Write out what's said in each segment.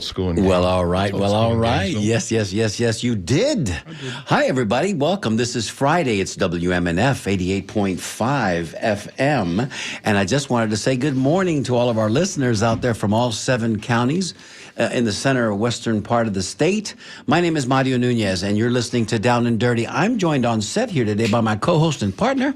schooling game. Well, all right. Adult Well, all schooling right. game, so. Yes, you did. Hi, everybody. Welcome. This is Friday. It's WMNF 88.5 FM. And I just wanted to say good morning to all of our listeners out there from all 7 counties in the center western part of the state. My name is Mario Nunez, and you're listening to Down and Dirty. I'm joined on set here today by my co-host and partner.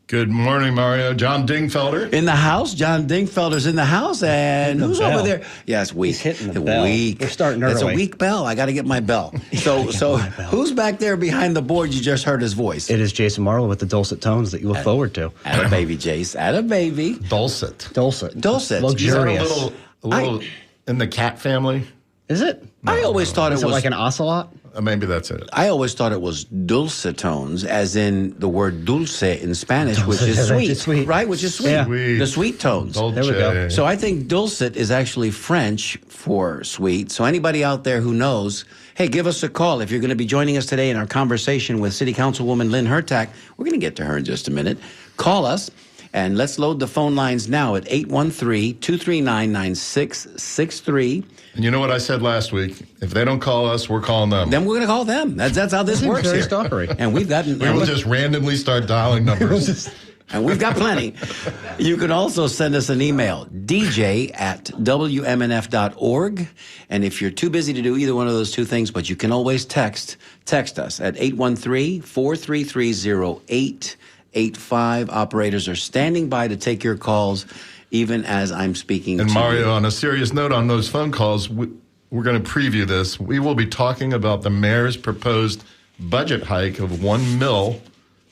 Good morning, Mario. John Dingfelder. In the house. John Dingfelder's in the house. And who's over there? Yeah, it's weak. He's hitting the bell. Weak. We're starting early. It's a weak bell. I got to get my bell. So who's back there behind the board? You just heard his voice. It is Jason Marlowe with the dulcet tones that you look forward to. Atta baby, Jace. Atta baby. Dulcet. Dulcet. Dulcet. Luxurious. Is that a little in the cat family? Is it? I always thought Is it it was like an ocelot? Maybe that's it. I always thought it was dulcetones, as in the word dulce in Spanish, which is Dulce, sweet, which is sweet. right? Which is sweet. Yeah. Sweet. The sweet tones. Dolce. There we go. So I think dulcet is actually French for sweet. So anybody out there who knows, hey, give us a call. If you're going to be joining us today in our conversation with City Councilwoman Lynn Hertak, we're going to get to her in just a minute. Call us, and let's load the phone lines now at 813-239-9663. And you know what I said last week? If they don't call us, we're calling them. Then we're going to call them. That's how this works very here. stalkery. And we've gotten... We will just randomly start dialing numbers. And we've got plenty. You can also send us an email, dj@wmnf.org. And if you're too busy to do either one of those two things, but you can always text us at 813-433-0885. Operators are standing by to take your calls, even as I'm speaking And to Mario, you. on a serious note on those phone calls, we're going to preview this. We will be talking about the mayor's proposed budget hike of $1 million.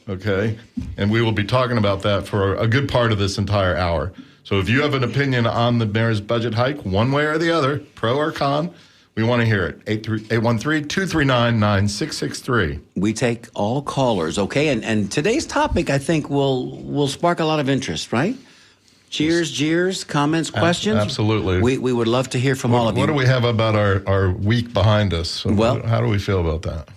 Okay, and we will be talking about that for a good part of this entire hour. So if you have an opinion on the mayor's budget hike, one way or the other, pro or con, we want to hear it. 813-239-9663. We take all callers, okay? And today's topic, I think, will spark a lot of interest, right? Cheers, jeers, comments, questions? Absolutely. We would love to hear from all of you. What do we have about our week behind us? So Well- how do we feel about that?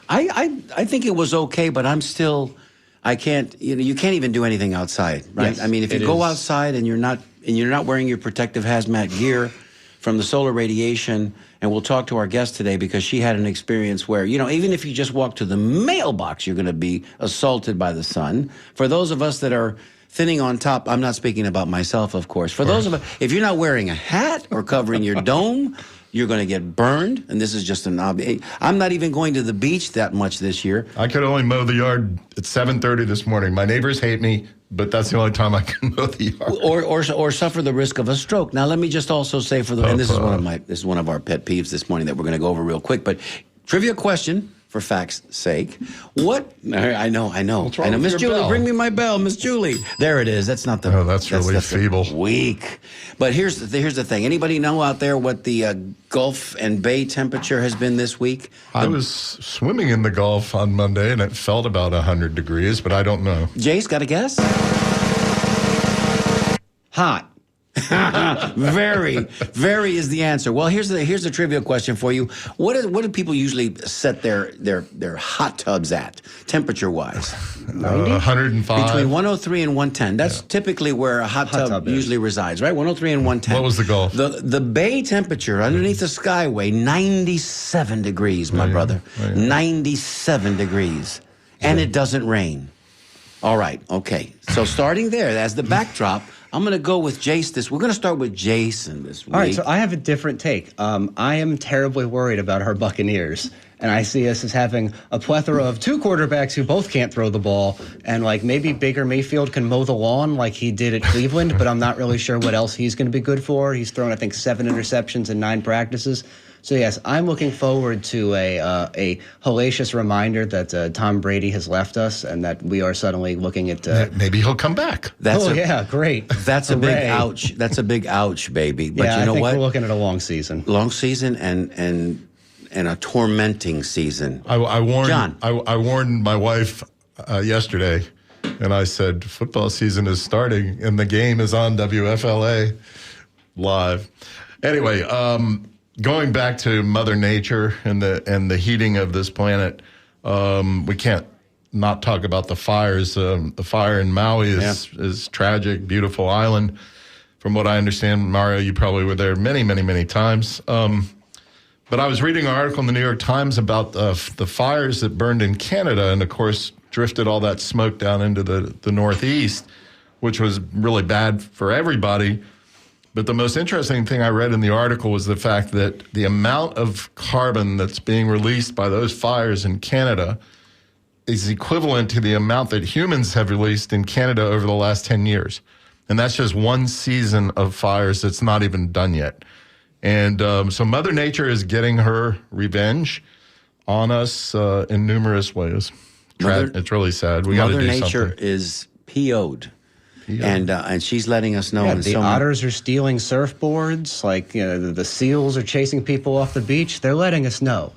I think it was okay, but I'm still, I can't, you can't even do anything outside, right? Yes, I mean, if you it go is. outside and you're not wearing your protective hazmat gear from the solar radiation, and we'll talk to our guest today because she had an experience where, even if you just walk to the mailbox, you're going to be assaulted by the sun. For those of us that are thinning on top, I'm not speaking about myself, of course. For those of us, if you're not wearing a hat or covering your dome, you're going to get burned, and this is just an obvious. I'm not even going to the beach that much this year. I could only mow the yard at 7:30 this morning. My neighbors hate me, but that's the only time I can mow the yard. Or suffer the risk of a stroke. Now, let me just also say and this is one of our pet peeves this morning that we're going to go over real quick. But trivia question for fact's sake: what? I know. What's wrong with Miss your Julie, bell? bring me my bell, Miss Julie. There it is. That's not the. Oh, that's really feeble. Weak. But here's the thing. Anybody know out there what the Gulf and Bay temperature has been this week? I was swimming in the Gulf on Monday, and it felt about 100 degrees, but I don't know. Jace, got a guess? Hot. Very, very is the answer. Well, here's the trivia question for you. What do people usually set their hot tubs at, temperature wise? 105. Between 103 and 110. That's typically where a hot tub is. usually resides, right? 103 and 110. What was the Gulf? The bay temperature underneath the skyway, 97 degrees, my brother. 97 degrees. And it doesn't rain. All right, okay. So starting there, as the backdrop, I'm going to go with Jace we're going to start with Jason this week. All right, so I have a different take. I am terribly worried about our Buccaneers. And I see us as having a plethora of 2 quarterbacks who both can't throw the ball. And, maybe Baker Mayfield can mow the lawn like he did at Cleveland, but I'm not really sure what else he's going to be good for. He's thrown, I think, 7 interceptions in 9 practices. So, yes, I'm looking forward to a hellacious reminder that Tom Brady has left us and that we are suddenly looking at... Maybe he'll come back. yeah, great. That's a big Hooray. ouch. That's a big ouch, baby. But Yeah, you know I think what? we're looking at a long season. Long season and a tormenting season. I warned John. I warned my wife yesterday, and I said football season is starting, and the game is on WFLA live. Anyway, going back to Mother Nature and the heating of this planet, we can't not talk about the fires. The fire in Maui is tragic, beautiful island. from what I understand, Mario, you probably were there many, many, many times. But I was reading an article in the New York Times about the fires that burned in Canada and, of course, drifted all that smoke down into the Northeast, which was really bad for everybody. But the most interesting thing I read in the article was the fact that the amount of carbon that's being released by those fires in Canada is equivalent to the amount that humans have released in Canada over the last 10 years. And that's just one season of fires that's not even done yet. And so Mother Nature is getting her revenge on us in numerous ways. It's really sad. We got to do something. Mother Nature is PO'd. And she's letting us know. Yeah, the otters are stealing surfboards. Like, you know, the seals are chasing people off the beach. They're letting us know.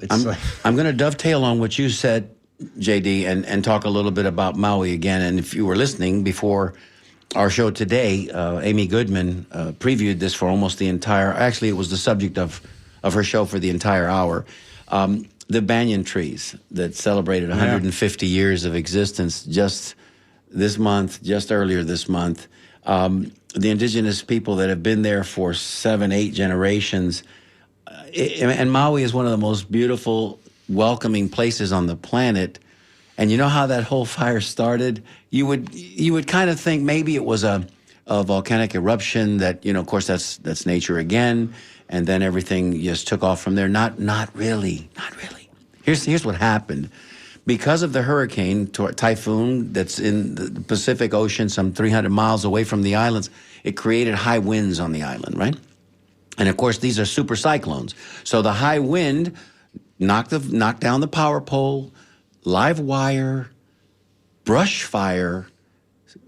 I'm going to dovetail on what you said, JD, and talk a little bit about Maui again. And if you were listening before our show today, Amy Goodman previewed this for almost the entire. Actually, it was the subject of her show for the entire hour. The banyan trees that celebrated 150 years of existence just earlier this month. The indigenous people that have been there for 7-8 generations. And Maui is one of the most beautiful, welcoming places on the planet. And you know how that whole fire started? You would kind of think maybe it was a volcanic eruption that, you know, of course, that's nature again. And then everything just took off from there. Not really. Here's what happened. Because of the hurricane, typhoon that's in the Pacific Ocean, some 300 miles away from the islands, it created high winds on the island, right? And of course, these are super cyclones. So the high wind knocked down the power pole, live wire, brush fire,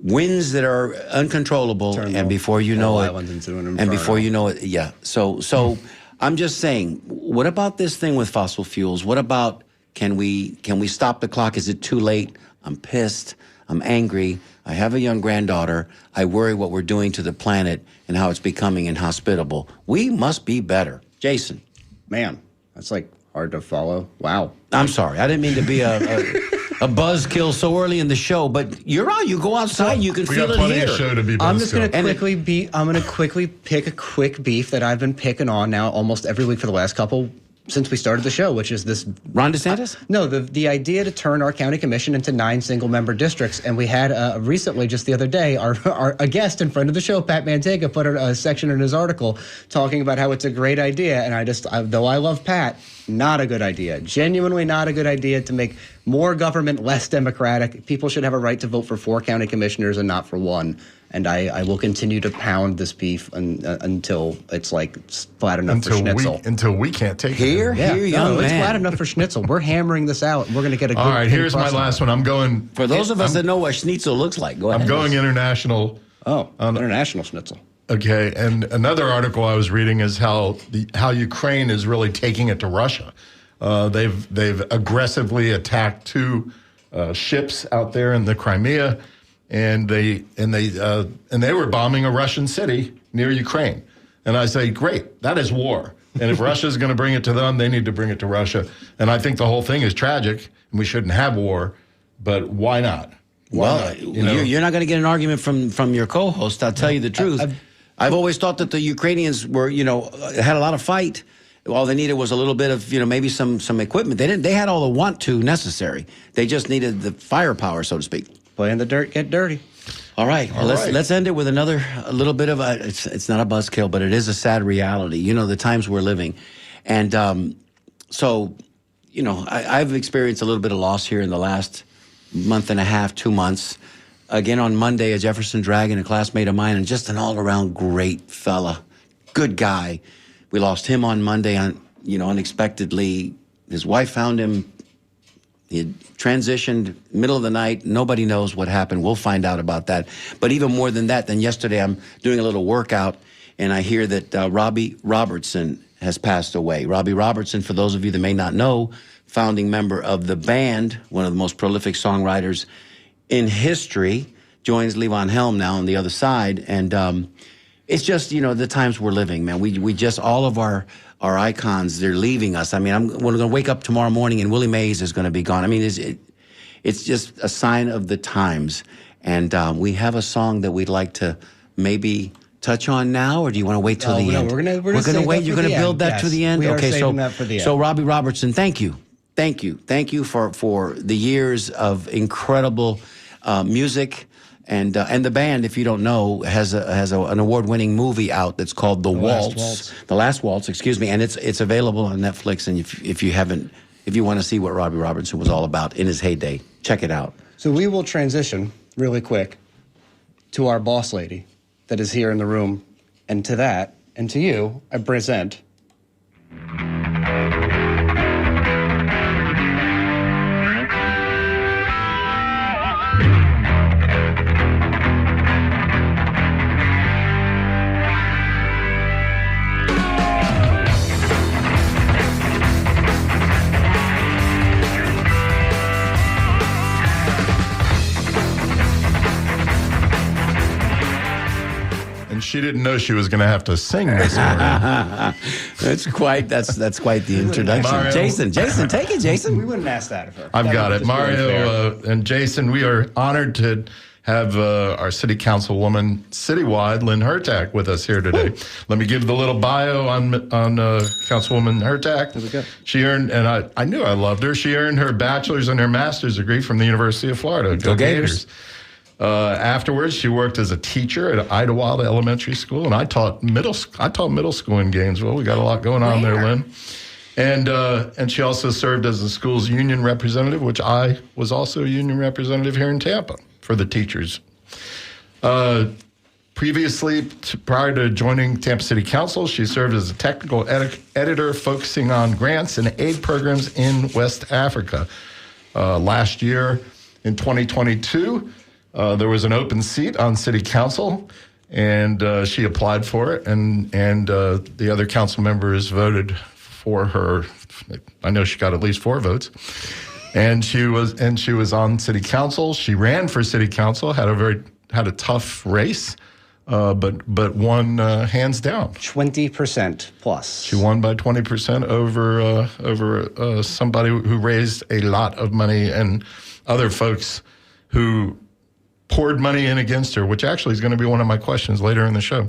winds that are uncontrollable, and before you know it, yeah. So I'm just saying, what about this thing with fossil fuels? What about can we stop the clock? Is it too late? I'm pissed. I'm angry. I have a young granddaughter. I worry what we're doing to the planet and how it's becoming inhospitable. We must be better. Jason. Man, that's like hard to follow. Wow. I'm sorry. I didn't mean to be a buzzkill so early in the show, but you're on. You go outside, you can feel it here. We got plenty of show to be buzzkill. I'm just going to quickly pick a quick beef that I've been picking on now almost every week for the last couple since we started the show, which is this. Ron DeSantis? No, the idea to turn our county commission into 9 single-member districts. And we had recently, just the other day, a guest and friend of the show, Pat Manteiga, put a section in his article talking about how it's a great idea. And though I love Pat, not a good idea. Genuinely not a good idea to make more government less democratic. People should have a right to vote for 4 county commissioners and not for 1. And I will continue to pound this beef until it's like flat enough for Schnitzel. Until we can't take it. Here, young man. It's flat enough for Schnitzel. We're hammering this out. We're going to get a good. All right, here's my last one. I'm going. For those of us that know what Schnitzel looks like, go ahead. I'm going international. International Schnitzel. Okay, and another article I was reading is how Ukraine is really taking it to Russia. They've aggressively attacked 2 ships out there in the Crimea. And they were bombing a Russian city near Ukraine. And I say, great, that is war. And if Russia's going to bring it to them, they need to bring it to Russia. And I think the whole thing is tragic, and we shouldn't have war. But why not? You're not going to get an argument from your co-host. I'll tell you the truth. I've always thought that the Ukrainians were, had a lot of fight. All they needed was a little bit of, maybe some equipment. They had all the want to necessary. They just needed the firepower, so to speak. Play in the dirt, get dirty. All right. Well, let's end it with a little bit of it's not a buzzkill, but it is a sad reality. The times we're living. And so, I've experienced a little bit of loss here in the last month and a half, 2 months. Again, on Monday, a Jefferson Dragon, a classmate of mine, and just an all-around great fella. Good guy. We lost him on Monday, unexpectedly. His wife found him. He had transitioned middle of the night. Nobody knows what happened. We'll find out about that. But even more than that, yesterday I'm doing a little workout, and I hear that Robbie Robertson has passed away. Robbie Robertson, for those of you that may not know, founding member of the band, one of the most prolific songwriters in history, joins Levon Helm now on the other side. And it's just, the times we're living, man. We just, all of our icons, they're leaving us. I mean, we're going to wake up tomorrow morning and Willie Mays is going to be gone. I mean, it's just a sign of the times. And we have a song that we'd like to maybe touch on now, or do you want to wait till the no, end? we're gonna We're gonna save wait. that You're for gonna the build end. that to Yes, the end. we are Okay, saving that for the so end. Robbie Robertson, thank you for the years of incredible music. And the band, if you don't know, has an award-winning movie out that's called The Last Waltz, excuse me, and it's available on Netflix. And if you want to see what Robbie Robertson was all about in his heyday, check it out. So we will transition really quick to our boss lady that is here in the room, and to that, and to you, I present. And she didn't know she was going to have to sing this morning. That's quite the introduction. Mario. Jason, take it, We Jason. wouldn't ask that of her. I've That got would it. just be unfair. Mario and Jason, we are honored to have our city councilwoman citywide, Lynn Hertak, with us here today. Let me give the little bio on Councilwoman Hertak. There we go. She earned, and I knew I loved her, she earned her bachelor's and her master's degree from the University of Florida. Go Gators. Afterwards, she worked as a teacher at Idlewild Elementary School, and I taught middle school in Gainesville. We got a lot going on there, Lynn. And she also served as the school's union representative, which I was also a union representative here in Tampa for the teachers. Previously, prior to joining Tampa City Council, she served as a technical editor focusing on grants and aid programs in West Africa. Last year, in 2022, there was an open seat on City Council, and she applied for it, and the other council members voted for her. I know she got at least 4 votes. And she was on City Council. She ran for City Council, had a tough race, but won hands down. 20% plus. She won by 20% over somebody who raised a lot of money, and other folks who poured money in against her, which actually is going to be one of my questions later in the show.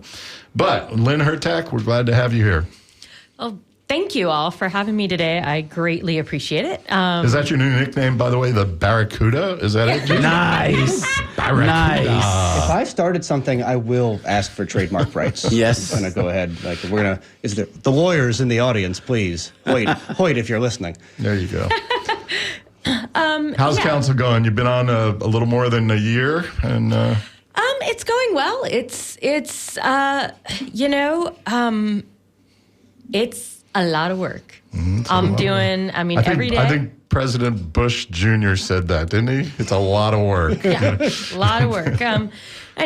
But Lynn Hertak, we're glad to have you here. Well, thank you all for having me today. I greatly appreciate it. Is that your new nickname, by the way, the Barracuda? Is that it? Nice. If I started something, I will ask for trademark rights. Yes. I'm gonna go ahead. Is there the lawyers in the audience, please? Hoyt, if you're listening. There you go. How's council going? You've been on a little more than a year, and It's going well. It's a lot of work. I'm doing. Every day. I think President Bush Jr. said that, didn't he? It's a lot of work. Yeah, a lot of work. And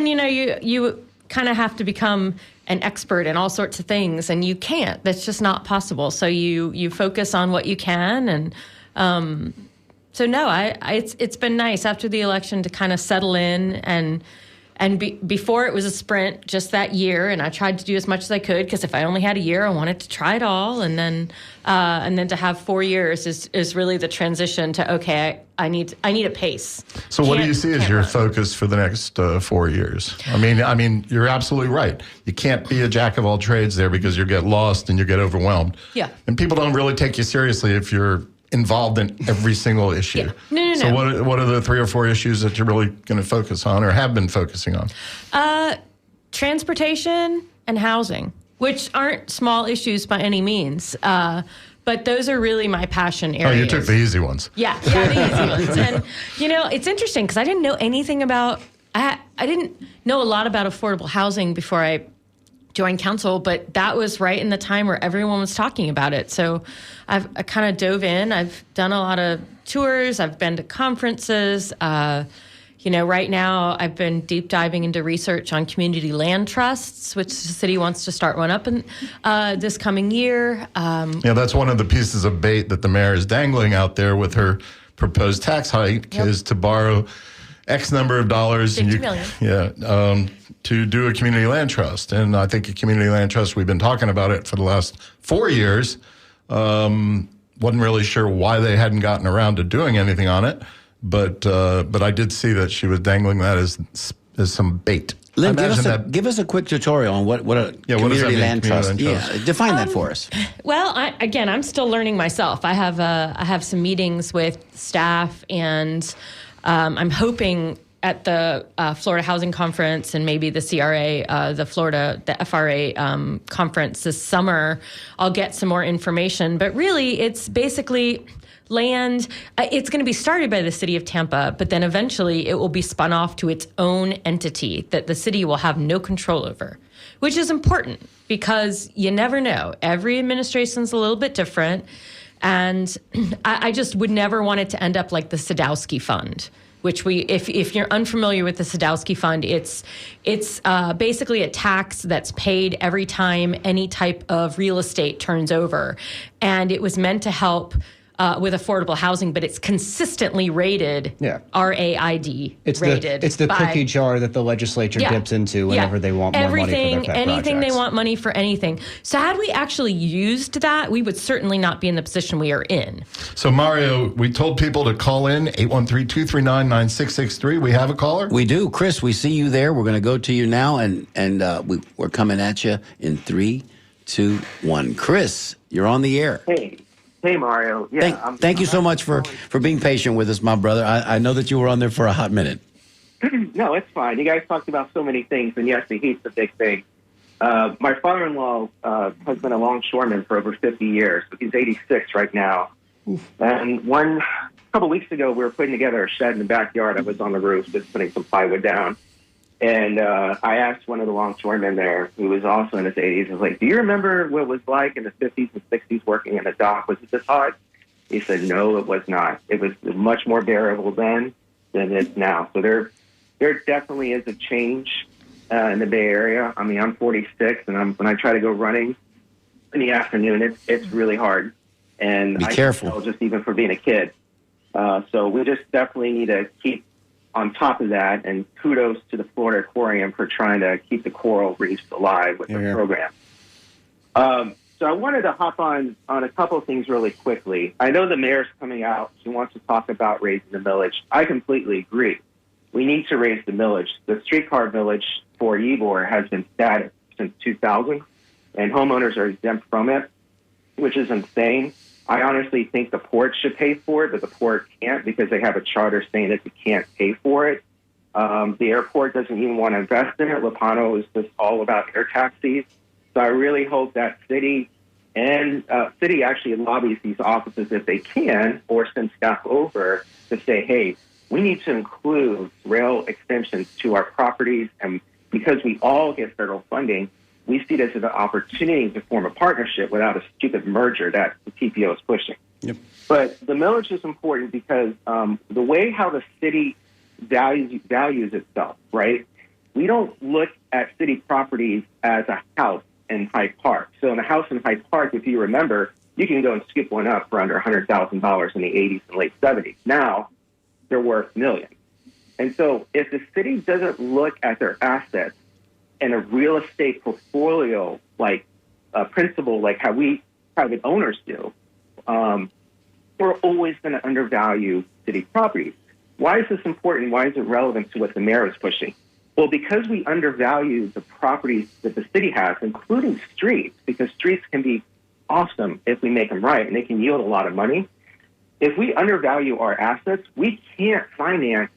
you kind of have to become an expert in all sorts of things, and you can't. That's just not possible. So you focus on what you can, and so no, it's been nice after the election to kind of settle in and before it was a sprint just that year, and I tried to do as much as I could because if I only had a year, I wanted to try it all, and then to have 4 years is really the transition to okay, I need a pace. So what do you see as Can't your run. focus for the next 4 years? I mean, you're absolutely right. You can't be a jack of all trades there because you get lost and you get overwhelmed. Yeah. And people don't really take you seriously if you're involved in every single issue. Yeah. No. So what are the 3 or 4 issues that you're really going to focus on or have been focusing on? Transportation and housing, which aren't small issues by any means, but those are really my passion areas. Oh, you took the easy ones. Yeah, the easy ones. And it's interesting because I didn't know anything about. I didn't know a lot about affordable housing before I joined council, but that was right in the time where everyone was talking about it. So I kind of dove in. I've done a lot of tours. I've been to conferences. Right now I've been deep diving into research on community land trusts, which the city wants to start one up in this coming year. Yeah, that's one of the pieces of bait that the mayor is dangling out there with her proposed tax hike is to borrow X number of dollars. $50 million. Yeah, to do a community land trust. And I think a community land trust, we've been talking about it for the last 4 years. Wasn't really sure why they hadn't gotten around to doing anything on it. But I did see that she was dangling that as some bait. Lynn, Imagine give us a quick tutorial on what a what does that community mean, land community trust. land trust? Yeah, define that for us. Well, I'm still learning myself. I have some meetings with staff, and I'm hoping at the Florida Housing Conference and maybe the CRA, the FRA conference this summer, I'll get some more information. But really, it's basically land. It's going to be started by the city of Tampa, but then eventually it will be spun off to its own entity that the city will have no control over, which is important because you never know. Every administration's a little bit different. And I just would never want it to end up like the Sadowski Fund, which if you're unfamiliar with the Sadowski Fund, it's basically a tax that's paid every time any type of real estate turns over. And it was meant to help with affordable housing, but it's consistently rated RAID rated. It's the cookie jar that the legislature dips into whenever they want more money for their pet anything projects. they want money for anything. So had we actually used that, we would certainly not be in the position we are in. So, Mario, we told people to call in 813-239-9663. We have a caller? We do. Chris, we see you there. We're going to go to you now, and we're coming at you in 3, 2, 1. Chris, you're on the air. Hey, Mario. Yeah, Thank you so much for being patient with us, my brother. I know that you were on there for a hot minute. No, it's fine. You guys talked about so many things, and yes, the heat's a big thing. My father-in-law has been a longshoreman for over 50 years. He's 86 right now. And a couple weeks ago, we were putting together a shed in the backyard. I was on the roof just putting some plywood down. And I asked one of the longshoremen there, who was also in his 80s, I was like, do you remember what it was like in the 50s and 60s working in a dock? Was it this hot? He said, no, it was not. It was much more bearable then than it is now. So there definitely is a change in the Bay Area. I mean, I'm 46, and when I try to go running in the afternoon, it's really hard. And Be careful. Can tell just even for being a kid. So we just definitely need to keep on top of that, and kudos to the Florida Aquarium for trying to keep the coral reefs alive with their program. So I wanted to hop on a couple of things really quickly. I know the mayor's coming out. She wants to talk about raising the millage. I completely agree. We need to raise the millage. The streetcar millage for Ybor has been static since 2000, and homeowners are exempt from it, which is insane. I honestly think the port should pay for it, but the port can't because they have a charter saying that they can't pay for it. The airport doesn't even want to invest in it. Lopano is just all about air taxis. So I really hope that city actually lobbies these offices if they can, or send staff over to say, hey, we need to include rail extensions to our properties. And because we all get federal funding, we see this as an opportunity to form a partnership without a stupid merger that the TPO is pushing. Yep. But the millage is important because the way how the city values itself, right? We don't look at city properties as a house in Hyde Park. So in a house in Hyde Park, if you remember, you can go and scoop one up for under $100,000 in the 80s and late 70s. Now they're worth millions. And so if the city doesn't look at their assets and a real estate portfolio like principle, like how we private owners do, we're always going to undervalue city properties. Why is this important? Why is it relevant to what the mayor is pushing? Well, because we undervalue the properties that the city has, including streets, because streets can be awesome if we make them right, and they can yield a lot of money. If we undervalue our assets, we can't finance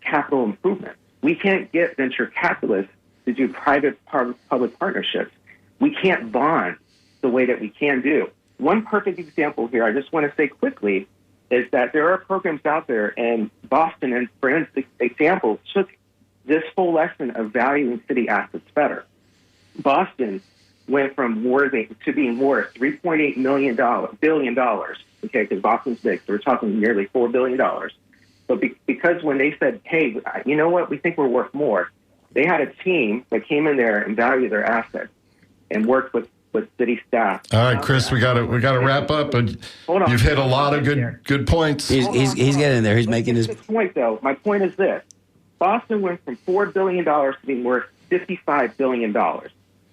capital improvements. We can't get venture capitalists to do private-public partnerships. We can't bond the way that we can do. One perfect example here, I just want to say quickly, is that there are programs out there, and Boston, and for instance, example, took this whole lesson of valuing city assets better. Boston went from to being worth $3.8 billion, okay, because Boston's big, so we're talking nearly $4 billion. But because when they said, hey, you know what, we think we're worth more, they had a team that came in there and valued their assets and worked with city staff. All right, Chris, we got to wrap up. But you've hit a lot of good points. He's getting there. He's making his point, though. My point is this: Boston went from $4 billion to being worth $55 billion.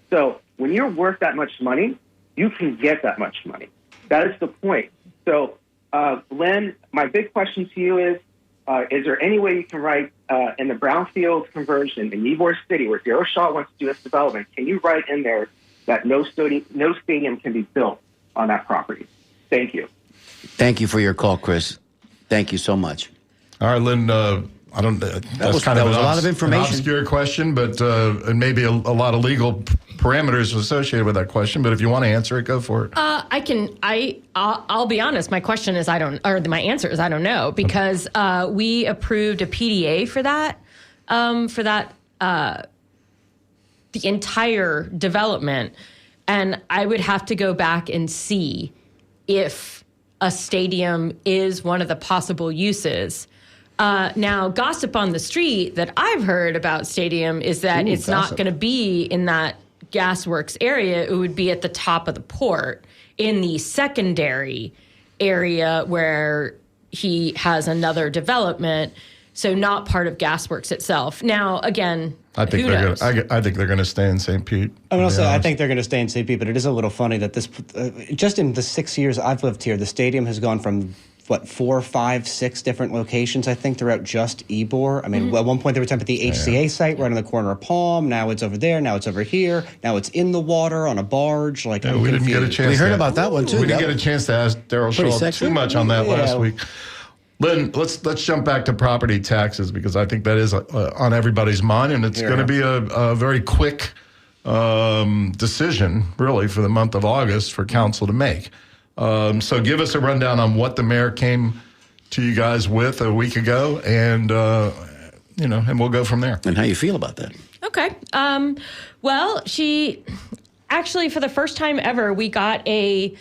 So when you're worth that much money, you can get that much money. That is the point. So, Len, my big question to you is: is there any way you can write in the brownfield conversion in Ybor City, where Daryl Shaw wants to do this development, can you write in there that no stadium can be built on that property? Thank you. Thank you for your call, Chris. Thank you so much. All right, Lynn. I don't. That was a lot of information. An obscure question, but and maybe a lot of legal parameters associated with that question. But if you want to answer it, go for it. I can. I'll be honest. My question is my answer is I don't know, because we approved a PDA for that. The entire development, and I would have to go back and see if a stadium is one of the possible uses. Now, gossip on the street that I've heard about stadium is that it's not going to be in that Gasworks area. It would be at the top of the port in the secondary area where he has another development. So not part of Gasworks itself. Now, again, I think who knows? I think they're going to stay in St. Pete. I mean, also, I think they're going to stay in St. Pete, but it is a little funny that this, just in the 6 years I've lived here, the stadium has gone from, 4, 5, 6 different locations, I think, throughout just Ybor. I mean, at one point they were talking about the HCA site right on the corner of Palm. Now it's over there. Now it's over here. Now it's in the water on a barge. Like, Yeah, we didn't get a chance. We heard about that one, too. We didn't get a chance to ask Daryl Shaw sexy. too much on that last Yeah. week. Lynn, let's jump back to property taxes, because I think that is on everybody's mind, and it's going to be a very quick decision, really, for the month of August for council to make. So give us a rundown on what the mayor came to you guys with a week ago, and and we'll go from there. And how you feel about that? Okay. Well, she actually, for the first time ever, we got a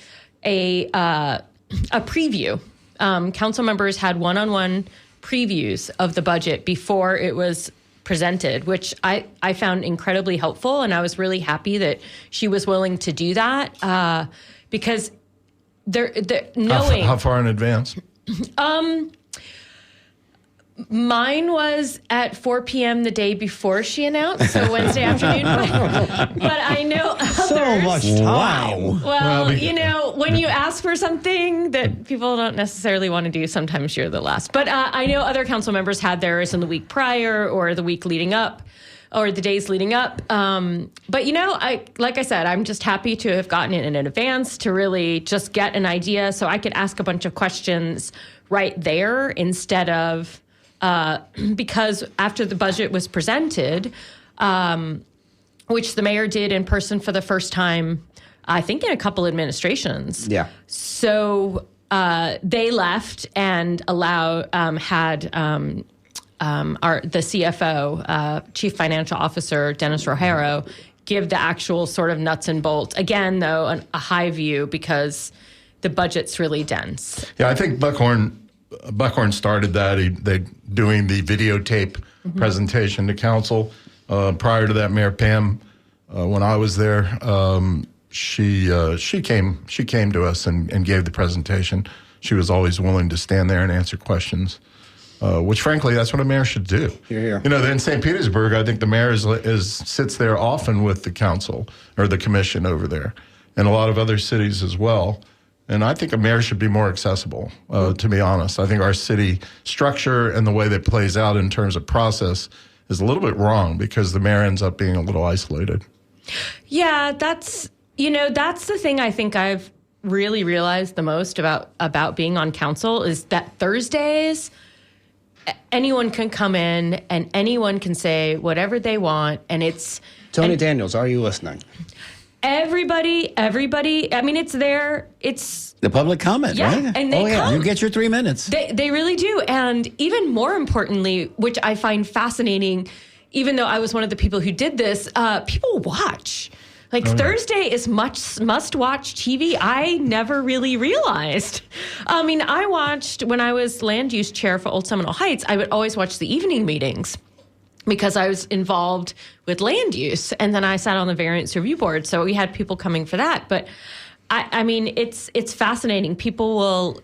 preview. Council members had one-on-one previews of the budget before it was presented, which I found incredibly helpful, and I was really happy that she was willing to do that because knowing How far in advance? Mine was at 4 p.m. the day before she announced, so Wednesday afternoon. But I know others. So much time. Well, when you ask for something that people don't necessarily want to do, sometimes you're the last. But I know other council members had theirs in the week prior or the week leading up or the days leading up. But, like I said, I'm just happy to have gotten it in advance to really just get an idea so I could ask a bunch of questions right there instead of... because after the budget was presented, which the mayor did in person for the first time, I think in a couple administrations. Yeah. So they left and had the CFO, Chief Financial Officer, Dennis Rojero, give the actual sort of nuts and bolts. Again, though, a high view because the budget's really dense. Yeah, I think Buckhorn started that. They doing the videotape presentation to council. Prior to that, Mayor Pam, when I was there, she came to us and gave the presentation. She was always willing to stand there and answer questions, which frankly, that's what a mayor should do. Here. In St. Petersburg, I think the mayor sits there often with the council or the commission over there, and a lot of other cities as well. And I think a mayor should be more accessible, to be honest. I think our city structure and the way that plays out in terms of process is a little bit wrong because the mayor ends up being a little isolated. Yeah, that's the thing I think I've really realized the most about being on council is that Thursdays, anyone can come in and anyone can say whatever they want. And it's... Tony Daniels, are you listening? Everybody, I mean, it's there. It's the public comment, yeah, right? And they come. You get your 3 minutes. They really do. And even more importantly, which I find fascinating, even though I was one of the people who did this, people watch. Thursday is must-watch TV. I never really realized. I mean, I watched, when I was land use chair for Old Seminole Heights, I would always watch the evening meetings, because I was involved with land use, and then I sat on the variance review board, so we had people coming for that. But I mean, it's fascinating. People will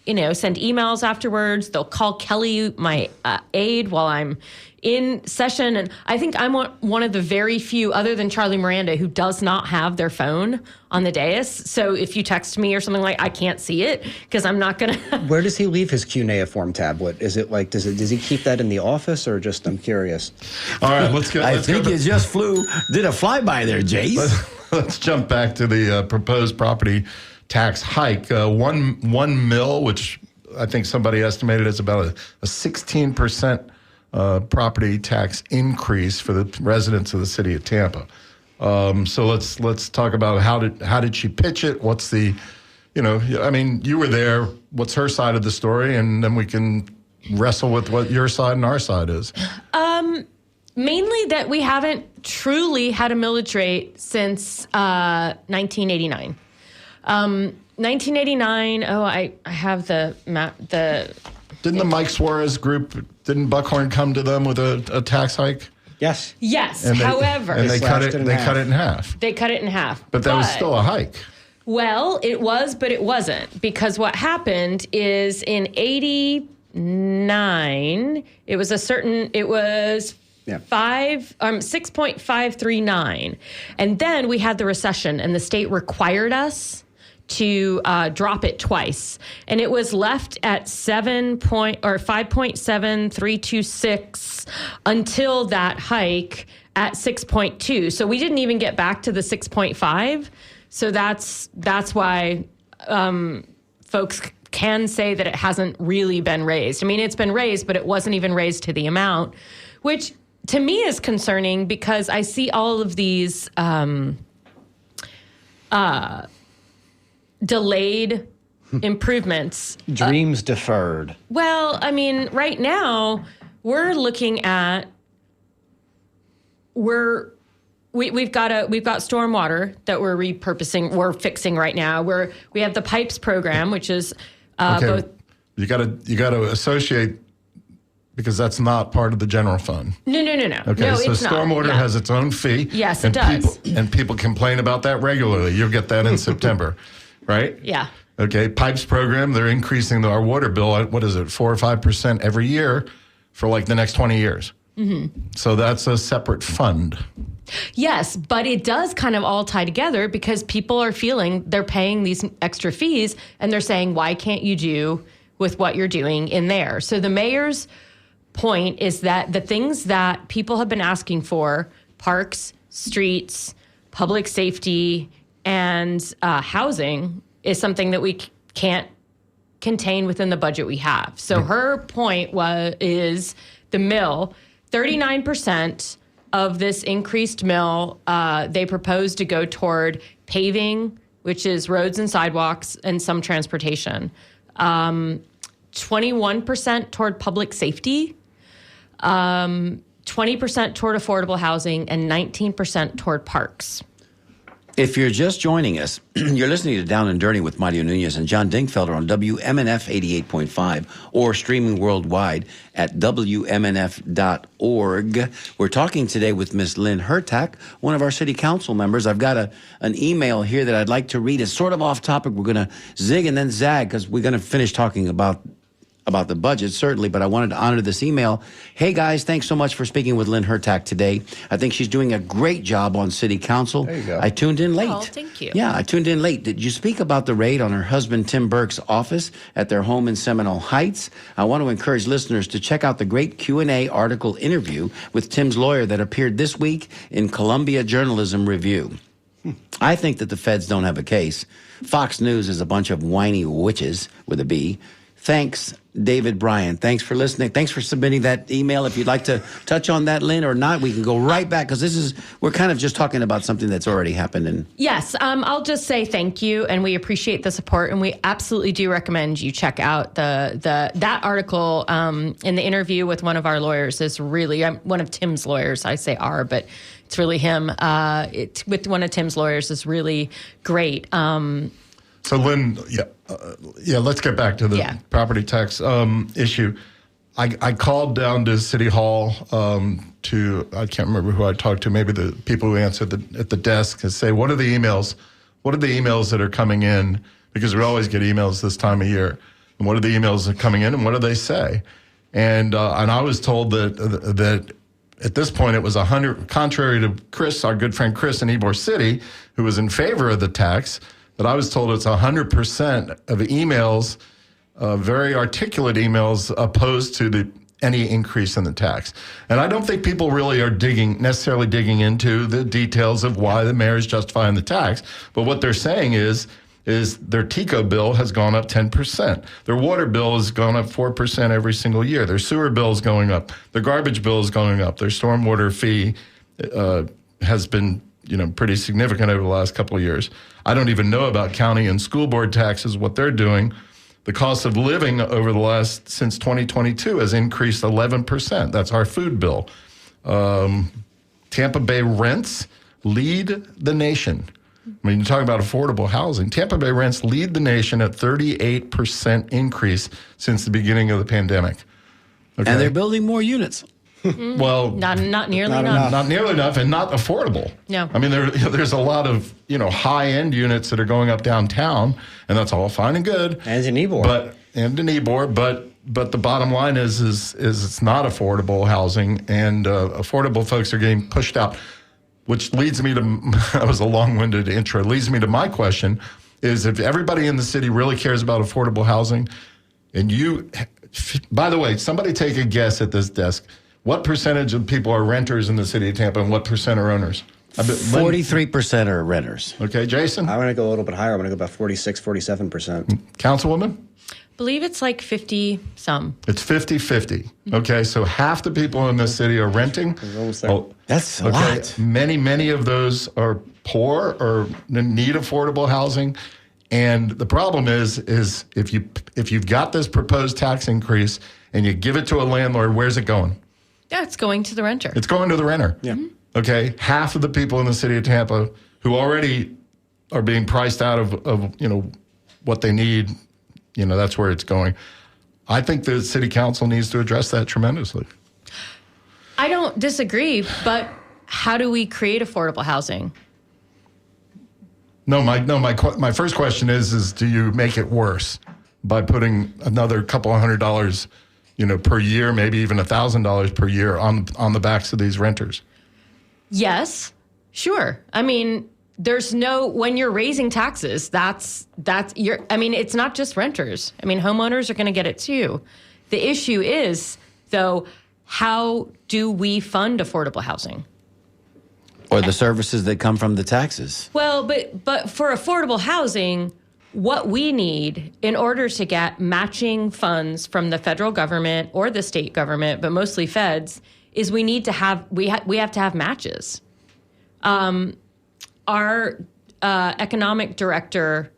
send emails afterwards. They'll call Kelly, my aide, while I'm in session. And I think I'm one of the very few, other than Charlie Miranda, who does not have their phone on the dais. So if you text me or something I can't see it because I'm not going to. Where does he leave his cuneiform tablet? Is it like, does he keep that in the office or just, I'm curious. All right, let's I go think back- you just did a flyby there, Jace. Let's jump back to the proposed property tax hike. One mil, which I think somebody estimated is about a 16% property tax increase for the residents of the city of Tampa. So let's talk about how did she pitch it? What's the, you were there. What's her side of the story, and then we can wrestle with what your side and our side is. Mainly that we haven't truly had a millage rate since 1989. 1989. Oh, I have the map. Didn't the Mike Suarez group? Didn't Buckhorn come to them with a tax hike? Yes. Yes. And however, they cut slashed it. it in They half. cut it in half. they cut it in half. But that was still a hike. Well, it was, but it wasn't, because what happened is in '89, it was 6.539, and then we had the recession, and the state required us to drop it twice, and it was left at 5.7326 until that hike at 6.2. So we didn't even get back to the 6.5. So that's why folks can say that it hasn't really been raised. I mean, it's been raised, but it wasn't even raised to the amount, which to me is concerning because I see all of these delayed improvements. Dreams deferred. Well, I mean, right now we're looking at we've got stormwater that we're repurposing, we're fixing right now. We have the pipes program, which is both. You got to associate, because that's not part of the general fund. No. Okay, No, so it's not. stormwater Yeah. has its own fee. Yes, and it does. People complain about that regularly. You'll get that in September, right? Yeah. Okay, pipes program, they're increasing our water bill at, 4 or 5% every year for like the next 20 years. Mm-hmm. So that's a separate fund. Yes, but it does kind of all tie together because people are feeling they're paying these extra fees and they're saying, why can't you do with what you're doing in there? So the mayor's point is that the things that people have been asking for, parks, streets, public safety, and housing, is something that we can't contain within the budget we have. So her point is the mill, 39% of this increased mill, they propose to go toward paving, which is roads and sidewalks, and some transportation. 21% toward public safety, 20% toward affordable housing, and 19% toward parks. If you're just joining us, you're listening to Down and Dirty with Mario Nunez and John Dinkfelder on WMNF 88.5 or streaming worldwide at WMNF.org. We're talking today with Miss Lynn Hurtak, one of our city council members. I've got an email here that I'd like to read. It's sort of off topic. We're going to zig and then zag because we're going to finish talking about the budget, certainly, but I wanted to honor this email. Hey, guys, thanks so much for speaking with Lynn Hurtak today. I think she's doing a great job on city council. There you go. I tuned in late. Oh, thank you. Yeah, I tuned in late. Did you speak about the raid on her husband Tim Burke's office at their home in Seminole Heights? I want to encourage listeners to check out the great Q&A article interview with Tim's lawyer that appeared this week in Columbia Journalism Review. I think that the feds don't have a case. Fox News is a bunch of whiny witches with a B. Thanks, David Bryan. Thanks for listening. Thanks for submitting that email. If you'd like to touch on that, Lynn, or not, we can go right back because we're kind of just talking about something that's already happened. And Yes, I'll just say thank you, and we appreciate the support, and we absolutely do recommend you check out that article in the interview with one of our lawyers is really one of Tim's lawyers. I say our, but it's really him. With one of Tim's lawyers is really great. So Lynn, let's get back to the property tax issue. I called down to City Hall I can't remember who I talked to, maybe the people who answered at the desk, and say, what are the emails that are coming in? Because we always get emails this time of year. And what are the emails that are coming in, and what do they say? And I was told that at this point it was 100, contrary to Chris, our good friend Chris in Ybor City, who was in favor of the tax, that I was told it's 100% of emails, very articulate emails, opposed to any increase in the tax. And I don't think people really are necessarily digging into the details of why the mayor is justifying the tax. But what they're saying is their TICO bill has gone up 10%. Their water bill has gone up 4% every single year. Their sewer bill is going up. Their garbage bill is going up. Their stormwater fee has been pretty significant over the last couple of years. I don't even know about county and school board taxes, what they're doing. The cost of living since 2022 has increased 11%. That's our food bill. Tampa Bay rents lead the nation. I mean, you talk about affordable housing. Tampa Bay rents lead the nation at 38% increase since the beginning of the pandemic. Okay? And they're building more units. Well, not nearly enough. not nearly enough, and not affordable. No. I mean, there's a lot of high-end units that are going up downtown, and that's all fine and good. And in Ybor. But the bottom line is it's not affordable housing, and affordable folks are getting pushed out, which leads me to that was a long-winded intro. Leads me to my question: is if everybody in the city really cares about affordable housing, and by the way, somebody take a guess at this desk. What percentage of people are renters in the city of Tampa, and what percent are owners? 43% are renters. Okay, Jason? I'm going to go a little bit higher. I'm going to go about 46, 47%. Councilwoman? Believe it's like 50 some. It's 50-50. Okay, so half the people in this city are renting. That's a lot. Many of those are poor or need affordable housing. And the problem is if you've got this proposed tax increase and you give it to a landlord, where's it going? Yeah, it's going to the renter. It's going to the renter. Yeah. Okay, half of the people in the city of Tampa who already are being priced out of what they need, that's where it's going. I think the city council needs to address that tremendously. I don't disagree, but how do we create affordable housing? My first question is do you make it worse by putting another couple $100, per year, maybe even $1,000 per year on the backs of these renters? Yes, sure. I mean, when you're raising taxes, it's not just renters. I mean, homeowners are going to get it too. The issue is, though, how do we fund affordable housing? Or the services that come from the taxes. Well, but for affordable housing, what we need in order to get matching funds from the federal government or the state government, but mostly feds, is we have to have matches. Our economic director,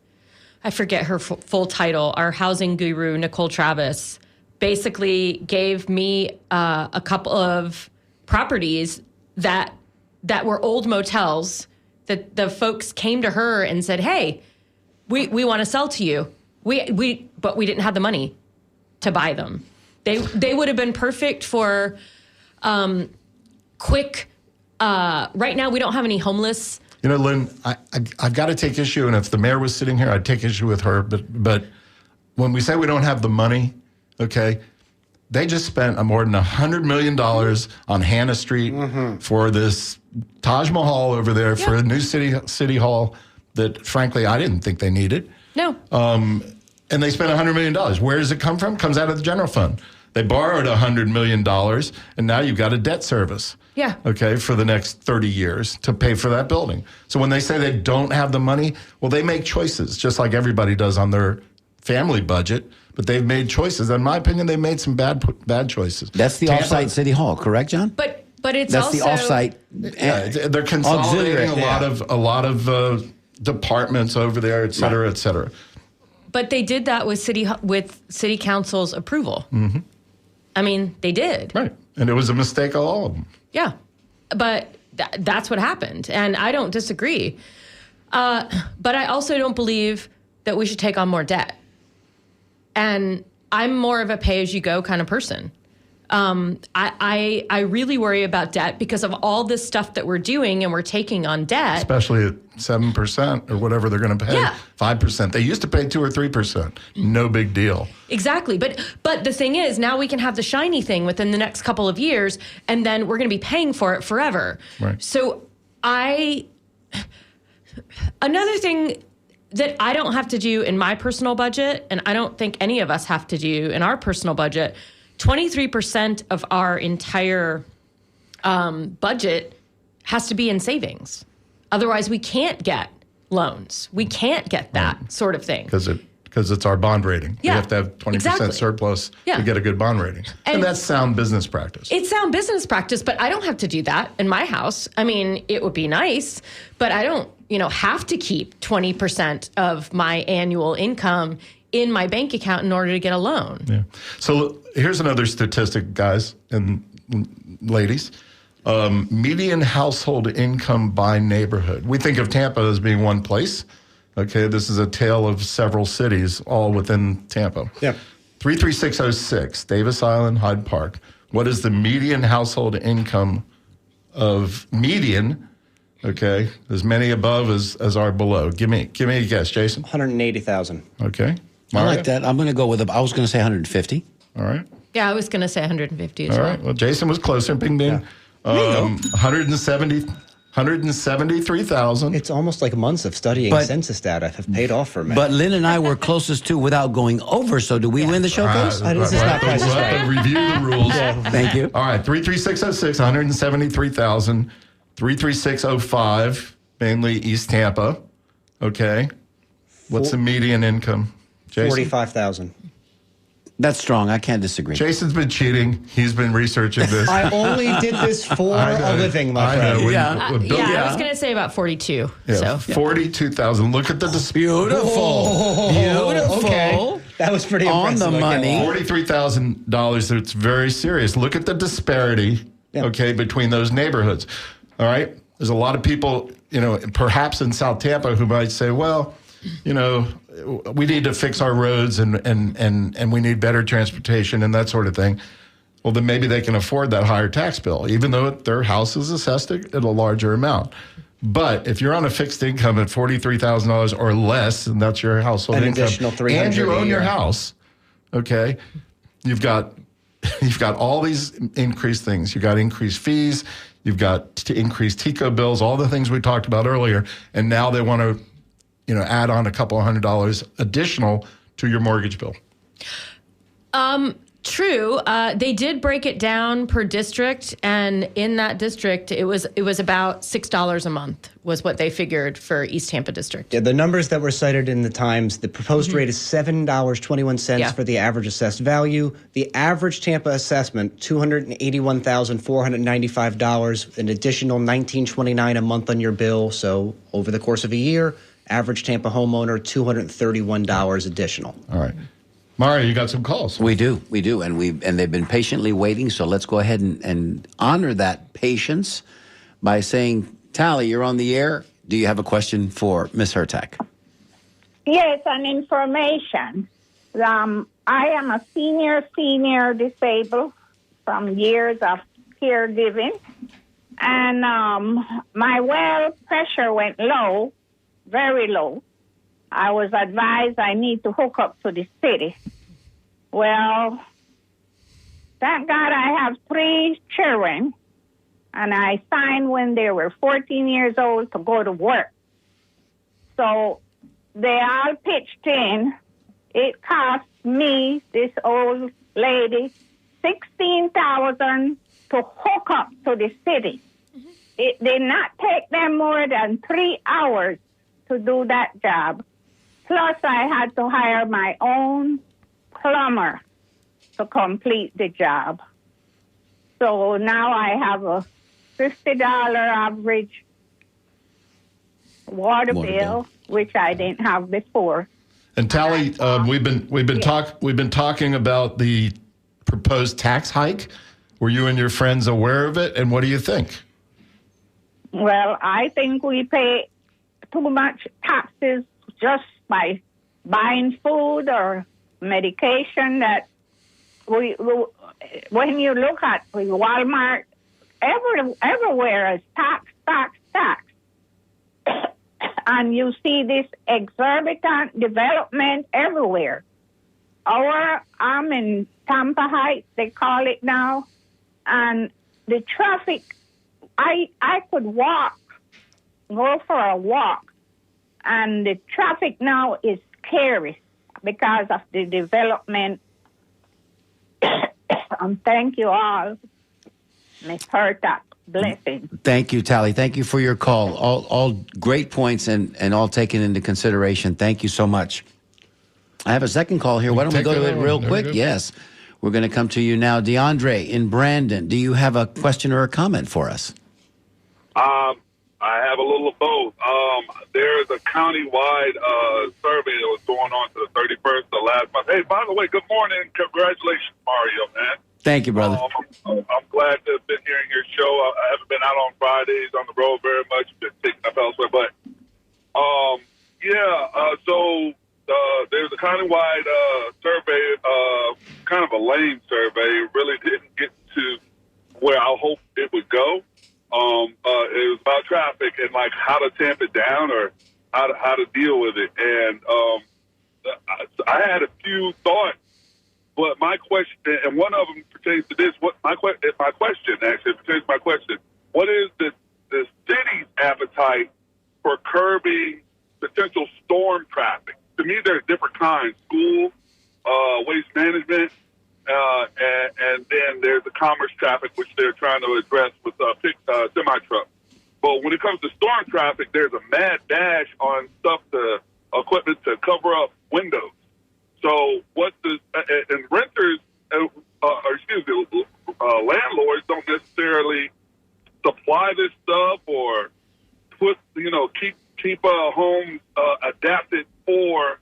I forget her full title, our housing guru, Nicole Travis, basically gave me a couple of properties that were old motels that the folks came to her and said, hey, we want to sell to you. But we didn't have the money to buy them. They would have been perfect for quick. Right now, we don't have any homeless. Lynn, I've got to take issue, and if the mayor was sitting here, I'd take issue with her. But when we say we don't have the money, okay, they just spent more than $100 million on Hannah Street for this Taj Mahal over there for a new city hall that, frankly, I didn't think they needed. No. And they spent $100 million. Where does it come from? It comes out of the general fund. They borrowed $100 million, and now you've got a debt service. Yeah. Okay, for the next 30 years to pay for that building. So when they say they don't have the money, well, they make choices, just like everybody does on their family budget. But they've made choices. In my opinion, they've made some bad choices. That's the offsite city hall, correct, John? But it's That's also the offsite. They're consolidating a lot of departments over there, et cetera, et cetera. But they did that with city council's approval. Mm-hmm. I mean, they did. Right. And it was a mistake of all of them. Yeah. But that's what happened. And I don't disagree. But I also don't believe that we should take on more debt. And I'm more of a pay-as-you-go kind of person. I really worry about debt because of all this stuff that we're doing and we're taking on debt. Especially at 7% or whatever they're going to pay. Yeah. 5%. They used to pay 2 or 3%. No big deal. Exactly. But the thing is, now we can have the shiny thing within the next couple of years, and then we're going to be paying for it forever. Right. So another thing that I don't have to do in my personal budget, and I don't think any of us have to do in our personal budget, 23% of our entire budget has to be in savings. Otherwise, we can't get loans. We can't get that sort of thing. Because it's our bond rating. Yeah, We have to have 20% exactly. surplus Yeah. to get a good bond rating. And that's sound business practice. It's sound business practice, but I don't have to do that in my house. I mean, it would be nice, but I don't, have to keep 20% of my annual income in my bank account in order to get a loan. Yeah. So here's another statistic, guys and ladies. Median household income by neighborhood. We think of Tampa as being one place. Okay, this is a tale of several cities, all within Tampa. Yeah. 33606, Davis Island, Hyde Park. What is the median household income of median? Okay, as many above as are below. Give me a guess, Jason. 180,000. Okay, I like that. I'm going to go with I was going to say 150. All right. Yeah, I was going to say 150 as All well. right. Well, Jason was closer. Bing, bing. 173,000. It's almost like months of studying But- census data have paid off for me. But Lynn and I were closest to without going over. So do we win the showcase? This is not Price is We'll have Right. to review the rules. Thank you. All right, 33606, 173,000. 33605, mainly East Tampa. Okay. What's the median income? Jason? 45,000. That's strong. I can't disagree. Jason's been cheating. He's been researching this. I only did this for I know. a living, my I know. friend. When- Yeah. when Bill- I was going to say about 42. Yeah, So 42,000. Look at the Beautiful. Beautiful. Okay. That was pretty On impressive. the I can't money. lie. $43,000. It's very serious. Look at the disparity, Yeah. okay, between those neighborhoods. All right? There's a lot of people, perhaps in South Tampa who might say, well, we need to fix our roads and we need better transportation and that sort of thing. Well, then maybe they can afford that higher tax bill, even though their house is assessed at a larger amount. But if you're on a fixed income at $43,000 or less, and that's your household An income, additional $300 and you a own your year. house, okay, you've got all these increased things. You've got increased fees. You've got increased TICO bills, all the things we talked about earlier. And now they want to, add on a couple of $100 additional to your mortgage bill. true. They did break it down per district, and in that district, it was about $6 a month was what they figured for East Tampa district. Yeah, the numbers that were cited in the Times, the proposed rate is $7.21 Yeah. for the average assessed value. The average Tampa assessment, $281,495, an additional $19.29 a month on your bill. So over the course of a year, average Tampa homeowner, $231 additional. All right. Mario, you got some calls. We do, and they've been patiently waiting. So let's go ahead and honor that patience by saying, Tally, you're on the air. Do you have a question for Ms. Hertak? Yes, an information. I am a senior disabled from years of caregiving, and my well pressure went low, very low. I was advised I need to hook up to the city. Well, thank God I have 3 children, and I signed when they were 14 years old to go to work. So they all pitched in. It cost me, this old lady, $16,000 to hook up to the city. It did not take them more than 3 hours to do that job. Plus, I had to hire my own plumber to complete the job. So now I have a $50 average water bill, which I didn't have before. And Tally, we've been talking about the proposed tax hike. Were you and your friends aware of it? And what do you think? Well, I think we pay too much taxes just by buying food or medication that when you look at Walmart, everywhere is tax, tax, tax. And you see this exorbitant development everywhere. I'm in Tampa Heights, they call it now, and the traffic, I could go for a walk, and the traffic now is scary because of the development. Thank you all, Ms. Hurtak. Blessing. Thank you, Tally. Thank you for your call. All great points and all taken into consideration. Thank you so much. I have a second call here. Why don't we go to it real quick? Yes. We're going to come to you now. DeAndre in Brandon, do you have a question or a comment for us? I have a little of both. There's a countywide survey that was going on to the 31st of last month. Hey, by the way, good morning. Congratulations, Mario, man. Thank you, brother. I'm glad to have been hearing your show. I haven't been out on Fridays on the road very much. Been taking up elsewhere. But, so there's a countywide survey, kind of a lame survey. It really didn't get to where I hoped it would go. It was about traffic and, like, how to tamp it down or how to deal with it. And I had a few thoughts. But my question, and one of them pertains to this. My question actually pertains to my question. What is the city's appetite for curbing potential storm traffic? To me, there's different kinds: school, waste management, and then there's the commerce traffic, which they're trying to address with semi trucks. But when it comes to storm traffic, there's a mad dash on equipment to cover up windows. So and renters, landlords don't necessarily supply this stuff or keep a home adapted for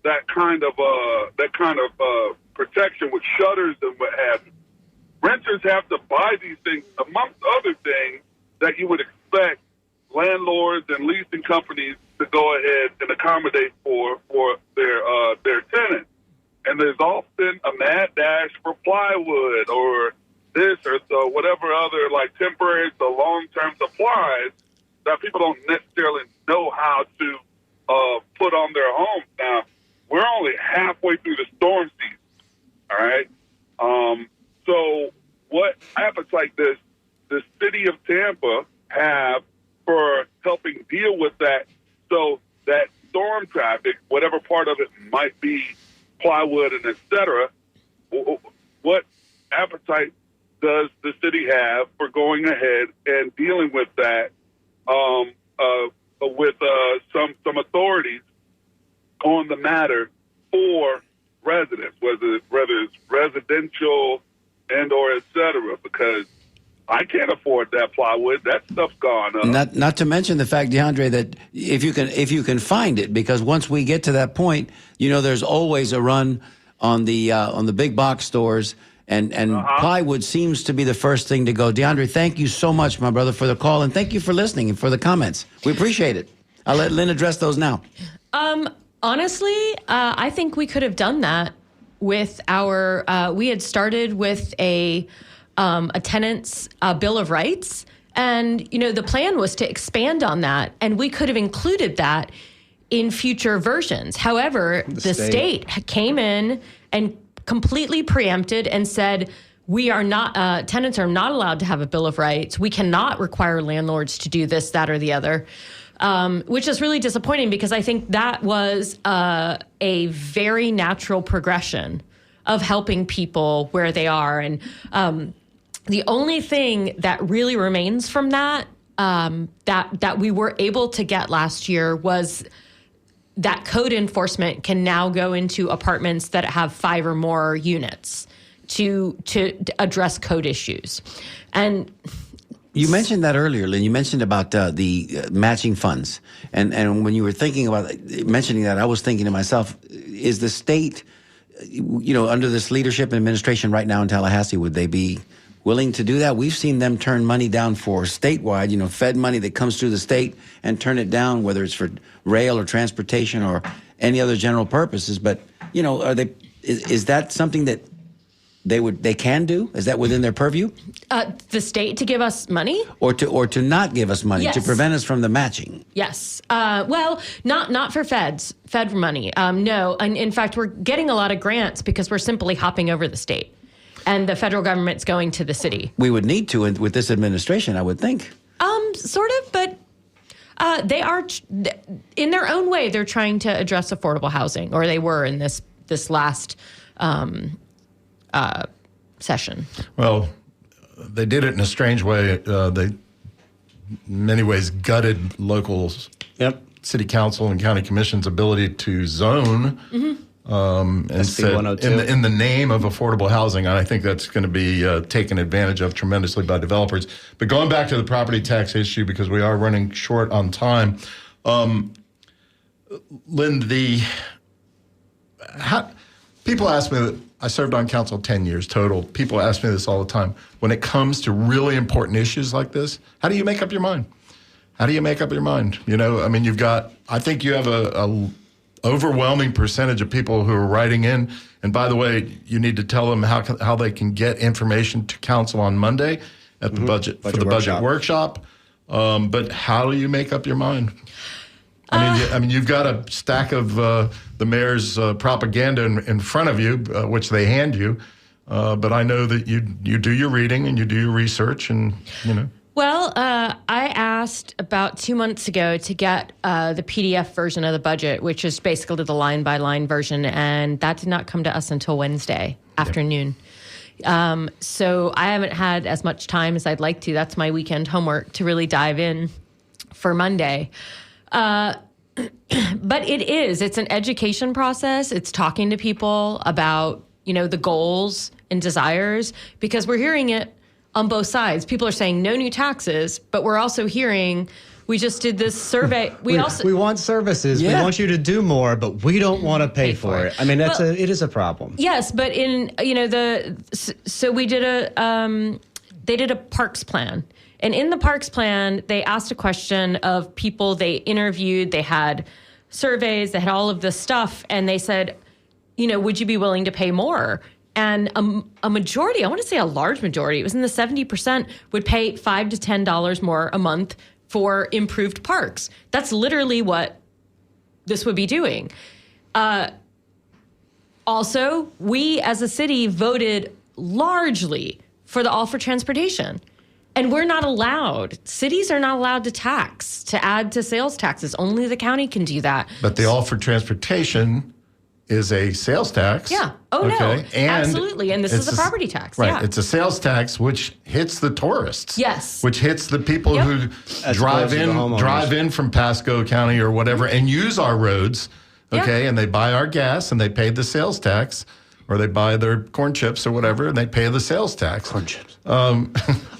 that kind of protection with shutters and what have you. Renters have to buy these things, amongst other things, that you would expect landlords and leasing companies to go ahead and accommodate for their tenants. And there's often a mad dash for plywood or this or so, whatever other like temporary to long-term supplies that people don't necessarily know how to put on their homes. Now, we're only halfway through the storm season, all right? So what appetite does the city of Tampa have for helping deal with that so that storm traffic, whatever part of it might be, plywood and et cetera, what appetite does the city have for going ahead and dealing with that with some authorities on the matter for residents, whether it's residential and or et cetera, because I can't afford that plywood. That stuff's gone up. Not to mention the fact, DeAndre, that if you can find it, because once we get to that point, there's always a run on the big box stores, and plywood seems to be the first thing to go. DeAndre, thank you so much, my brother, for the call, and thank you for listening and for the comments. We appreciate it. I'll let Lynn address those now. Honestly, I think we could have done that with our. We had started with a tenant's bill of rights, and the plan was to expand on that, and we could have included that in future versions. However, the state came in and completely preempted and said, we are not, tenants are not allowed to have a bill of rights. We cannot require landlords to do this, that, or the other, which is really disappointing because I think that was a very natural progression of helping people where they are. And the only thing that really remains from that, that we were able to get last year was that code enforcement can now go into apartments that have 5 or more units to address code issues. And you mentioned that earlier, Lynn. You mentioned about the matching funds. And when you were thinking about mentioning that, I was thinking to myself, is the state, under this leadership and administration right now in Tallahassee, would they be willing to do that? We've seen them turn money down for statewide, Fed money that comes through the state and turn it down, whether it's for rail or transportation or any other general purposes. But, is that something that they can do? Is that within their purview? The state to give us money? Or to not give us money, to Yes. prevent us from the matching? Yes. Well, not for fed money. No. And in fact, we're getting a lot of grants because we're simply hopping over the state. And the federal government's going to the city. We would need to with this administration, I would think. Sort of, but they are, in their own way, they're trying to address affordable housing, or they were in this last session. Well, they did it in a strange way. They, in many ways, gutted local city council and county commission's ability to zone. And SB said 102. in the name of affordable housing, and I think that's going to be taken advantage of tremendously by developers. But going back to the property tax issue, because we are running short on time, Lynn, people ask me, I served on council 10 years total. People ask me this all the time. When it comes to really important issues like this, how do you make up your mind? How do you make up your mind? You know, I mean, I think you have a overwhelming percentage of people who are writing in. And by the way, you need to tell them how they can get information to council on Monday at the budget workshop. But how do you make up your mind? I mean, you've got a stack of the mayor's propaganda in front of you, which they hand you. But I know that you do your reading and you do your research, and you know. Well, I asked about 2 months ago to get the PDF version of the budget, which is basically the line-by-line version, and that did not come to us until Wednesday afternoon. So I haven't had as much time as I'd like to. That's my weekend homework, to really dive in for Monday. But it's an education process. It's talking to people about, the goals and desires, because we're hearing it on both sides. People are saying no new taxes, but we're also hearing, we just did this survey. We want services. Yeah. We want you to do more, but we don't want to pay for it. I mean, it is a problem. Yes, but so we did they did a parks plan. And in the parks plan, they asked a question of people they interviewed. They had surveys, they had all of this stuff, and they said, would you be willing to pay more? And a majority, I want to say a large majority, it was in the 70%, would pay $5 to $10 more a month for improved parks. That's literally what this would be doing. Also, we as a city voted largely for the All for Transportation. And we're not allowed. Cities are not allowed to add to sales taxes. Only the county can do that. But the All for Transportation is a sales tax. Yeah. Oh, no. And absolutely. And this is a property tax. Right. Yeah. It's a sales tax which hits the tourists. Yes. Which hits the people Yep. who As drive opposed to the homeowners. drive in from Pasco County or whatever and use our roads. Okay. Yeah. And they buy our gas and they pay the sales tax, or they buy their corn chips or whatever and they pay the sales tax. Corn chips. I'll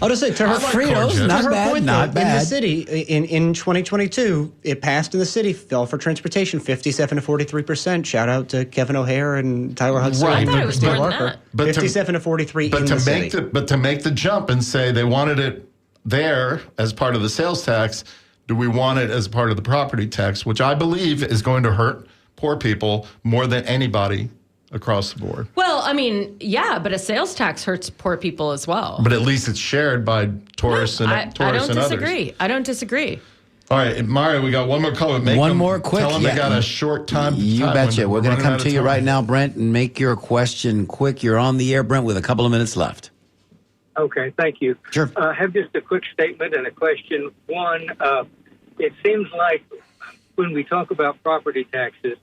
just say, to her, Fritos, to not her bad, point, not though, in the bad. city, in 2022, it passed in the city, fell for transportation, 57 to 43%. Shout out to Kevin O'Hare and Tyler Hudson Right. I and thought it was Christine more than Barker. that. But to- 57 to 43 in the city. But to make the jump and say they wanted it there as part of the sales tax, do we want it as part of the property tax, which I believe is going to hurt poor people more than anybody across the board. Well, I mean, yeah, but a sales tax hurts poor people as well. But at least it's shared by tourists and I tourists don't and disagree. others. I don't disagree. All right, Mario, we got one more call. One more quick. Tell them Yeah. they got a short time. You time betcha. window. We're going to running come out of to you time. right now, Brent, and make your question quick. You're on the air, Brent, with a couple of minutes left. Okay, thank you. Sure. I have just a quick statement and a question. One, it seems like when we talk about property taxes,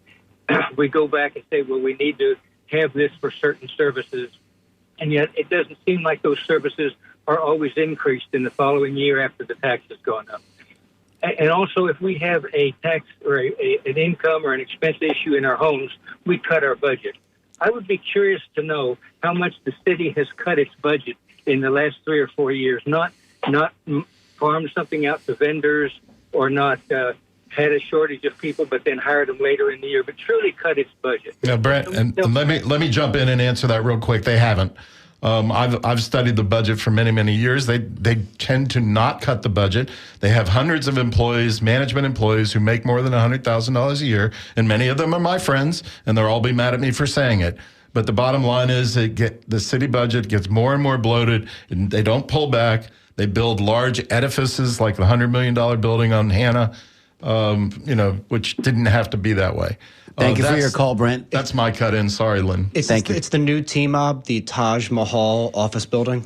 we go back and say, well, we need to have this for certain services, and yet it doesn't seem like those services are always increased in the following year after the tax has gone up. And also, if we have a tax or an income or an expense issue in our homes, we cut our budget. I would be curious to know how much the city has cut its budget in the last 3 or 4 years, not farmed something out to vendors or not had a shortage of people but then hired them later in the year, but truly cut its budget. Yeah, Brent, and let me jump in and answer that real quick. They haven't. I've studied the budget for many, many years. They tend to not cut the budget. They have hundreds of employees, management employees, who make more than $100,000 a year, and many of them are my friends, and they'll all be mad at me for saying it. But the bottom line is the city budget gets more and more bloated, and they don't pull back. They build large edifices like the $100 million building on Hannah, which didn't have to be that way. Thank you for your call, Brent. That's my cut in. Sorry, Lynn. Thank you. It's the new T-Mob, the Taj Mahal office building.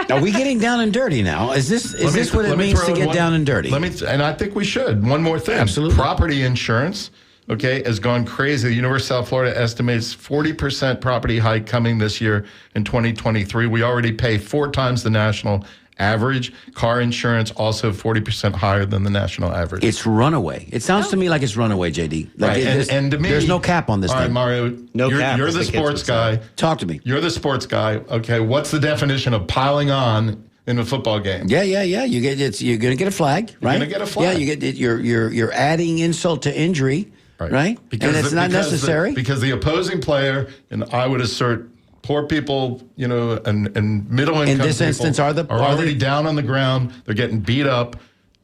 Are we getting down and dirty now? Is this what it means to get down and dirty? And I think we should. One more thing. Absolutely. Property insurance, has gone crazy. The University of South Florida estimates 40% property hike coming this year in 2023. We already pay 4 times the national average. Car insurance also 40% higher than the national average. It's runaway. It sounds to me like it's runaway, JD. Like right. And to me, there's no cap on this all thing. right, Mario, you're the sports guy. Talk to me. You're the sports guy. Okay, what's the definition of piling on in a football game? Yeah. You're going to get a flag, right? You're going to get a flag. Yeah, you're adding insult to injury, right? Because and it's not necessary. Because the opposing player, and I would assert, poor people, and middle income in this instance are already down on the ground. They're getting beat up,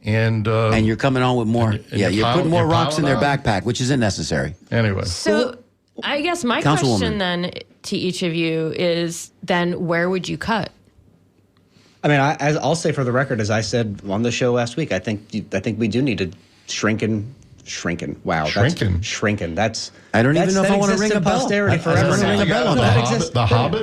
and you're coming on with more. You're putting more rocks in their on. backpack, which isn't necessary. Anyway, So I guess my question then to each of you is then where would you cut? I mean, I'll say for the record, as I said on the show last week, I think we do need to shrinking. Wow, shrinking. That's I don't even know if I want to ring a bell. Posterity forever. Ring a bell on that. The Hobbit.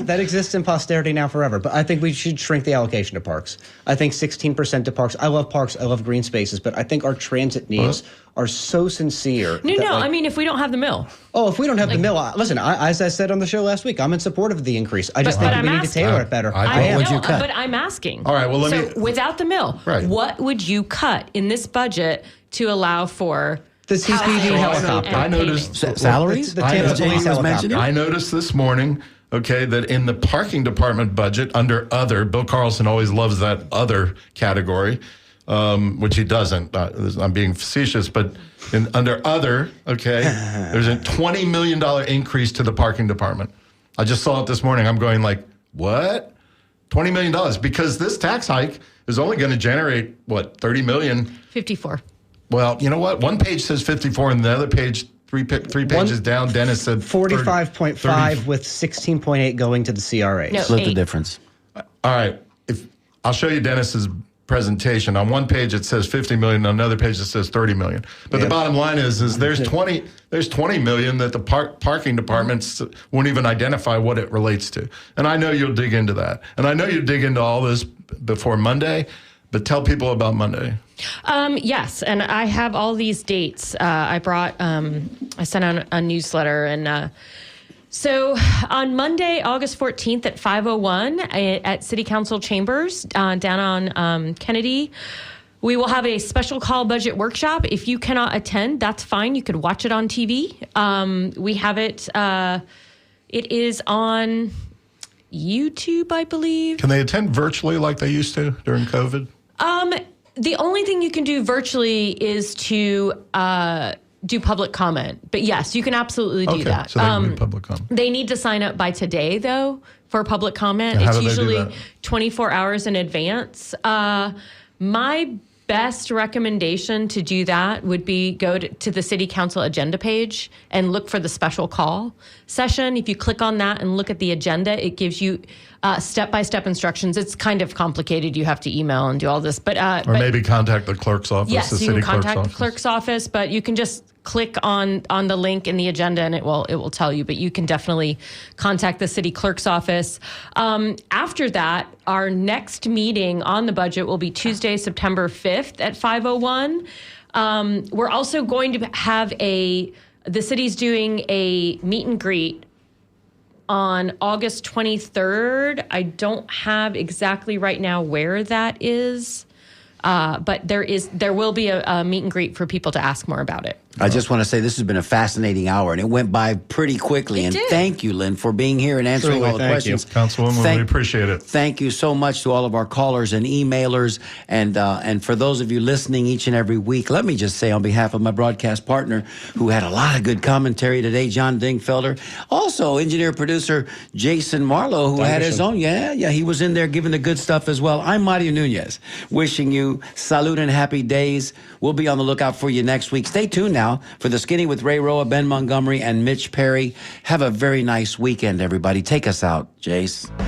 That exists in posterity now forever. But I think we should shrink the allocation to parks. I think 16% to parks. I love parks. I love green spaces. But I think our transit needs are so sincere. I mean, if we don't have the mill. Oh, if we don't have the mill, listen. As I said on the show last week, I'm in support of the increase. I just think we need to tailor it better. But I'm asking. All right. Well, without the mill, what would you cut in this budget to allow for the TPD helicopter? I noticed salaries. The Tampa Police helicopter. I noticed this morning, that in the parking department budget under other, Bill Carlson always loves that other category, which he doesn't. I'm being facetious, but under other, there's a $20 million increase to the parking department. I just saw it this morning. I'm going like, what? $20 million, because this tax hike is only going to generate, what, $30 million? 54. Well, you know what? One page says 54, and the other page, three pages down, Dennis said 45.5 with 16.8 going to the CRA. No, Split the difference. All right. I'll show you Dennis's presentation. On one page it says 50 million, on another page it says 30 million. But the bottom line is there's 20 million that the parking departments won't even identify what it relates to. And I know you'll dig into that. And I know you'll dig into all this before Monday, but tell people about Monday. Yes, and I have all these dates. I sent out a newsletter, and so on Monday, August 14th at 5:01 at City Council Chambers down on Kennedy, we will have a special call budget workshop. If you cannot attend, that's fine. You could watch it on TV. We have it. It is on YouTube, I believe. Can they attend virtually like they used to during COVID? The only thing you can do virtually is to do public comment. But yes, you can absolutely do that. So they can do public comment. They need to sign up by today, though, for public comment. How it's do they do usually that? 24 hours in advance. My best recommendation to do that would be go to the City Council agenda page and look for the special call session. If you click on that and look at the agenda, it gives you step-by-step instructions. It's kind of complicated. You have to email and do all this. But maybe contact the clerk's office, yes, the you city can contact clerk's the clerk's office, but you can just click on the link in the agenda and it will tell you. But you can definitely contact the city clerk's office. After that, our next meeting on the budget will be Tuesday, September 5th at 5:01. We're also going to have the city's doing a meet and greet on August 23rd. I don't have exactly right now where that is, but there will be a meet and greet for people to ask more about it. I just want to say this has been a fascinating hour, and it went by pretty quickly. Thank you, Lynn, for being here and answering all the questions. Councilwoman, we appreciate it. Thank you so much to all of our callers and emailers, and for those of you listening each and every week. Let me just say on behalf of my broadcast partner, who had a lot of good commentary today, John Dingfelder. Also, engineer-producer Jason Marlowe, who had his own. Yeah, he was in there giving the good stuff as well. I'm Mario Nunez, wishing you salud and happy days. We'll be on the lookout for you next week. Stay tuned now. now. For The Skinny with Ray Roa, Ben Montgomery, and Mitch Perry, have a very nice weekend, everybody. Take us out, Jace.